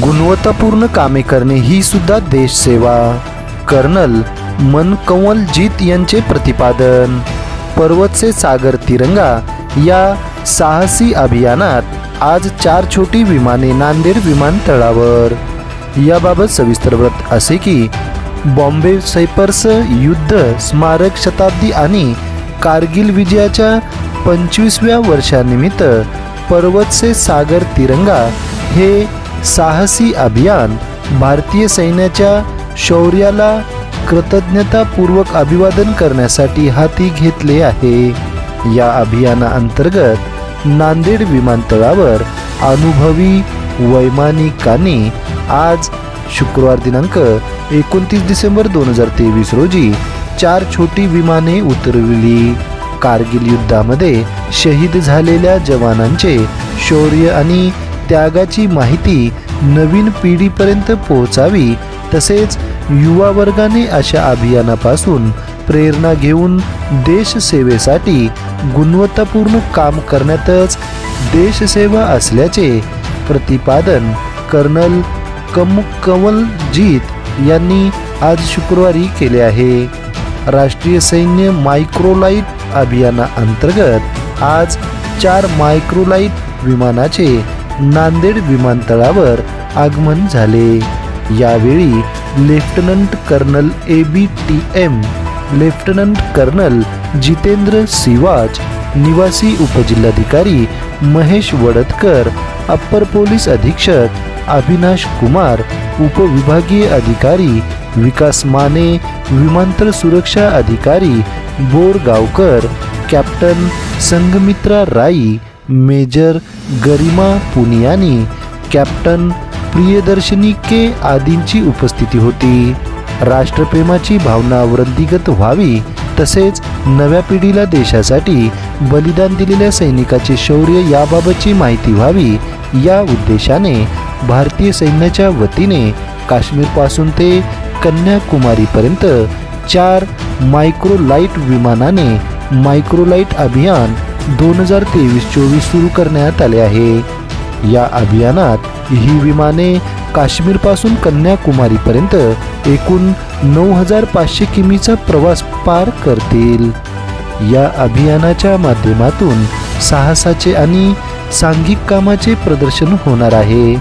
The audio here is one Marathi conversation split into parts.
गुणवत्तापूर्ण कामे करणे ही सुद्धा देशसेवा. कर्नल मनकंवलजीत यांचे प्रतिपादन. पर्वत से सागर तिरंगा या साहसी अभियानात आज 4 छोटी विमाने नांदेड विमानतळावर. याबाबत सविस्तर वृत्त असे की बॉम्बे सैपर्स युद्ध स्मारक शताब्दी आणि कारगिल विजयाच्या 25व्या वर्षानिमित्त पर्वत से सागर तिरंगा हे साहसी अभियान भारतीय सैन्याच्या शौर्याला कृतज्ञतापूर्वक अभिवादन करण्यासाठी हाती घेतले आहे. या अभियानाअंतर्गत नांदेड विमानतळावर अनुभवी वैमानिकांनी आज शुक्रवार दिनांक 29 डिसेंबर 2023 रोजी 4 छोटी विमाने उतरविली. कारगिल युद्धामध्ये शहीद झालेल्या जवानांचे शौर्य आणि त्यागाची माहिती नवीन पिढीपर्यंत पोहोचावी, तसेच युवा वर्गाने अशा अभियानापासून प्रेरणा घेऊन देशसेवेसाठी गुणवत्तापूर्ण काम करण्यातच देशसेवा असल्याचे प्रतिपादन कर्नल मनकंवलजीत यांनी आज शुक्रवारी केले आहे. राष्ट्रीय सैन्य मायक्रोलाइट अभियानाअंतर्गत आज 4 मायक्रोलाइट विमानाचे नांदेड विमानतळावर आगमन झाले. यावेळी lieutenant colonel ABTM lieutenant colonel Jitendra Siwach, निवासी उपजिल्हाधिकारी महेश वडतकर, अप्पर पोलीस अधीक्षक अविनाश कुमार, उपविभागीय अधिकारी विकास माने, विमानतळ सुरक्षा अधिकारी बोरगावकर, कॅप्टन संघमित्रा राई, मेजर गरिमा पुनियानी, कॅप्टन प्रियदर्शनी के आदींची उपस्थिती होती. राष्ट्रप्रेमाची भावना वृद्धिंगत व्हावी, तसेच नव्या पिढीला देशासाठी बलिदान दिलेल्या सैनिकाचे शौर्य याबाबतची माहिती व्हावी, या उद्देशाने भारतीय सैन्याच्या वतीने काश्मीरपासून ते कन्याकुमारीपर्यंत 4 मायक्रोलाइट विमानाने मायक्रोलाइट अभियान 2023-24 सुरू करण्यात आले आहे. या अभियानात ही विमाने काश्मीरपासून कन्याकुमारीपर्यंत एकूण 9500 किमीचा प्रवास पार करतील. या अभियानाच्या माध्यमातून साहसाचे आणि सांघिक कामाचे प्रदर्शन होणार आहे.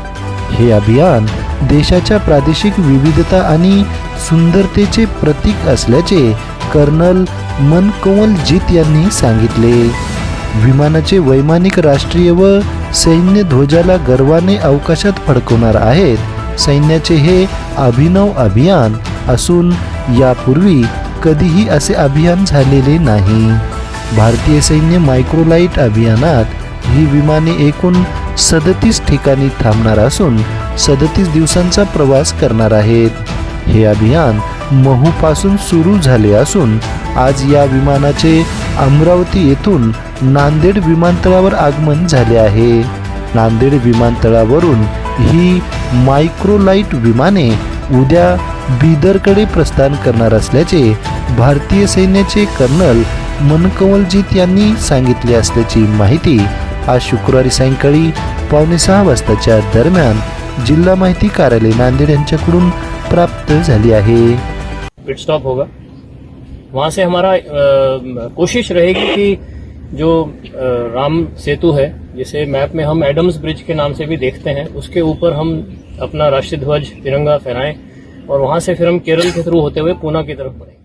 हे अभियान देशाच्या प्रादेशिक विविधता आणि सुंदरतेचे प्रतीक असल्याचे कर्नल मनकंवलजीत यांनी सांगितले. विमानाचे वैमानिक राष्ट्रीय व सैन्य ध्वजाला गर्वाने अवकाशात फडकवणार आहेत. सैन्याचे हे अभिनव अभियान असून यापूर्वी कधीही असे अभियान झालेले नाही. भारतीय सैन्य मायक्रोलाइट अभियानात ही विमाने एकूण 37 ठिकाणी थांबणार असून 37 दिवसांचा प्रवास करणार आहेत. हे अभियान महूपासून सुरू झाले असून आज या विमानाचे अमरावती येथून नांदेड विमानतळावर आगमन झाले आहे. नांदेड विमानतळावरून ही मायक्रोलाइट विमाने उद्या बिदरकडे प्रस्थान करणार असल्याचे भारतीय सैन्याचे कर्नल मनकंवलजीत यांनी सांगितले असल्याची माहिती आज शुक्रवारी सायंकाळी 5:15 वाजताच्या दरम्यान जिल्हा माहिती कार्यालय नांदेड यांच्याकडून प्राप्त झाली आहे. पिट स्टॉप होगा, वहां से हमारा कोशिश रहेगी कि जो राम सेतु है, जिसे मैप में हम एडम्स ब्रिज के नाम से भी देखते हैं, उसके ऊपर हम अपना राष्ट्रीय ध्वज तिरंगा फहराएं और वहां से फिर हम केरल के थ्रू होते हुए पूना की तरफ बढ़ें.